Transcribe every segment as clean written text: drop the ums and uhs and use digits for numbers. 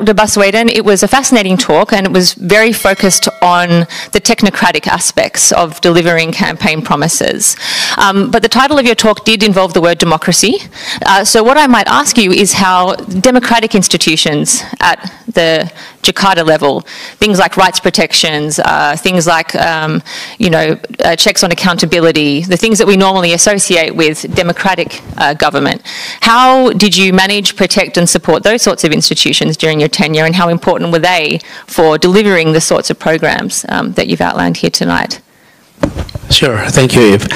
Dr. Baswedan. It was a fascinating talk, and it was very focused on the technocratic aspects of delivering campaign promises. But the title of your talk did involve the word democracy. So what I might ask you is how democratic institutions at the Jakarta level, things like rights protections, things like checks on accountability, the things that we normally associate with democratic government. How did you manage, protect and support those sorts of institutions during your tenure, and how important were they for delivering the sorts of programs that you've outlined here tonight? Sure, thank you, Eve.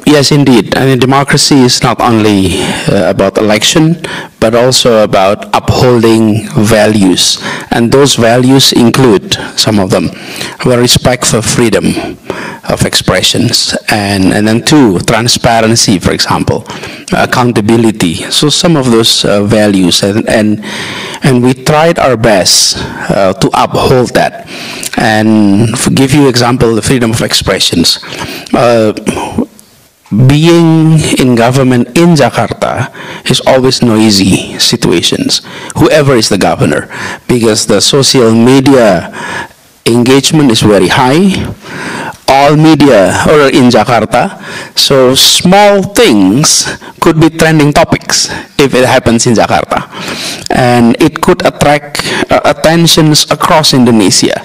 Yes, indeed. I mean, democracy is not only about election, but also about upholding values. And those values include some of them. Well, respect for freedom of expressions. And then two, transparency, for example, accountability. So some of those values. And we tried our best to uphold that. And to give you example, the freedom of expressions. Being in government in Jakarta is always noisy situations, whoever is the governor, because the social media engagement is very high. All media are in Jakarta, so small things could be trending topics if it happens in Jakarta. And it could attract attentions across Indonesia.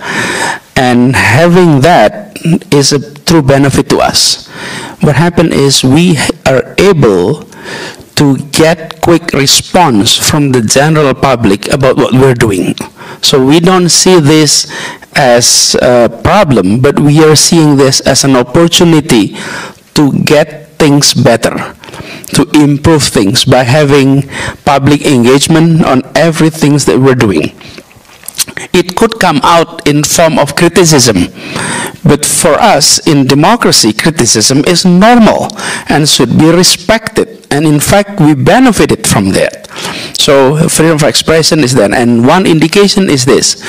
And having that is a true benefit to us. What happened is we are able to get quick response from the general public about what we're doing. So we don't see this as a problem, but we are seeing this as an opportunity to get things better, to improve things by having public engagement on everything that we're doing. It could come out in form of criticism, but for us in democracy, criticism is normal and should be respected. And in fact, we benefited from that. So freedom of expression is there. And one indication is this.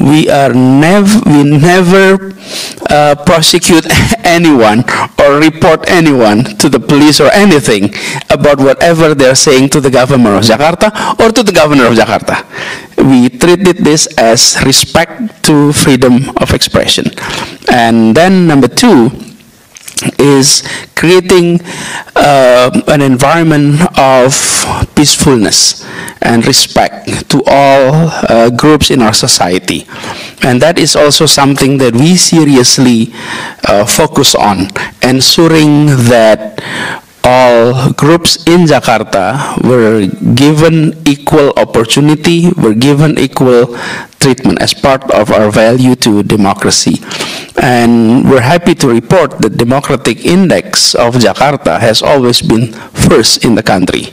We never prosecute anyone or report anyone to the police or anything about whatever they're saying to the governor of Jakarta or to the governor of Jakarta. We treated this as respect to freedom of expression. And then number two is creating an environment of peacefulness and respect to all groups in our society. And that is also something that we seriously focus on, ensuring that all groups in Jakarta were given equal opportunity, were given equal treatment as part of our value to democracy. And we're happy to report that Democratic Index of Jakarta has always been first in the country,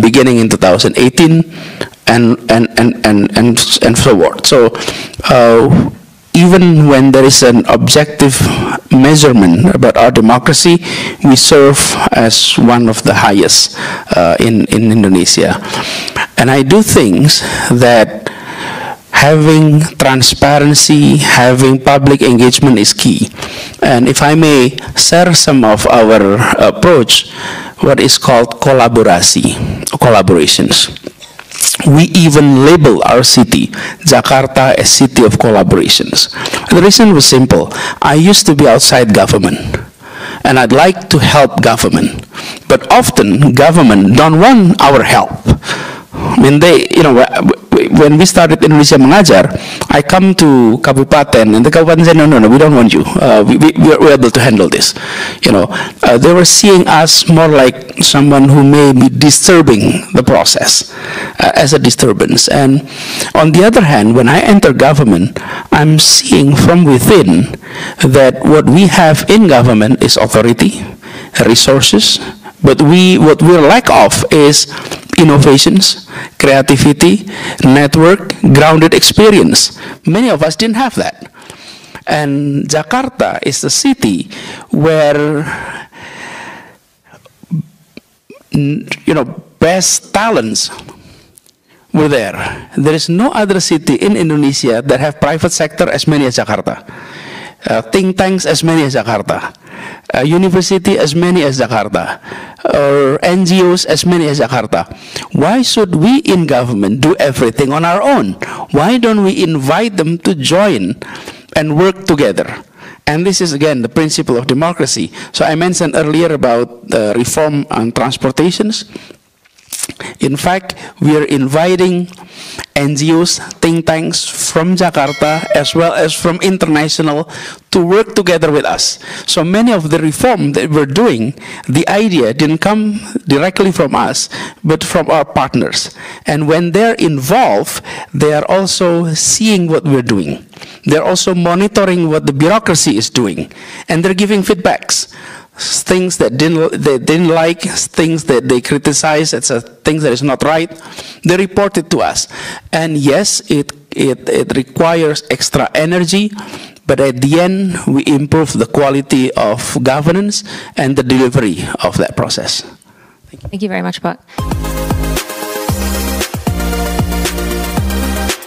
beginning in 2018 and forward. So even when there is an objective measurement about our democracy, we serve as one of the highest in Indonesia. And I do think that having transparency, having public engagement is key. And if I may share some of our approach, what is called collaborations. We even label our city, Jakarta, a city of collaborations. The reason was simple. I used to be outside government, and I'd like to help government. But often, government don't want our help. I mean, when we started Indonesia Mengajar, I come to Kabupaten, and the Kabupaten said, no, we don't want you. We're able to handle this. They were seeing us more like someone who may be disturbing the process as a disturbance. And on the other hand, when I enter government, I'm seeing from within that what we have in government is authority, resources, but what we're lack of is innovations, creativity, network, grounded experience. Many of us didn't have that. And Jakarta is the city where, best talents were there. There is no other city in Indonesia that have private sector as many as Jakarta. Think tanks as many as Jakarta. University as many as Jakarta. or NGOs as many as Jakarta. Why should we in government do everything on our own? Why don't we invite them to join and work together? And this is, again, the principle of democracy. So I mentioned earlier about the reform on transportations. In fact, we are inviting NGOs, think tanks from Jakarta as well as from international to work together with us. So many of the reform that we're doing, the idea didn't come directly from us, but from our partners. And when they're involved, they are also seeing what we're doing. They're also monitoring what the bureaucracy is doing. And they're giving feedbacks. Things that they didn't like, things that they criticize, it's things that is not right, they report it to us. And yes, it requires extra energy, but at the end, we improve the quality of governance and the delivery of that process. Thank you very much, Pak.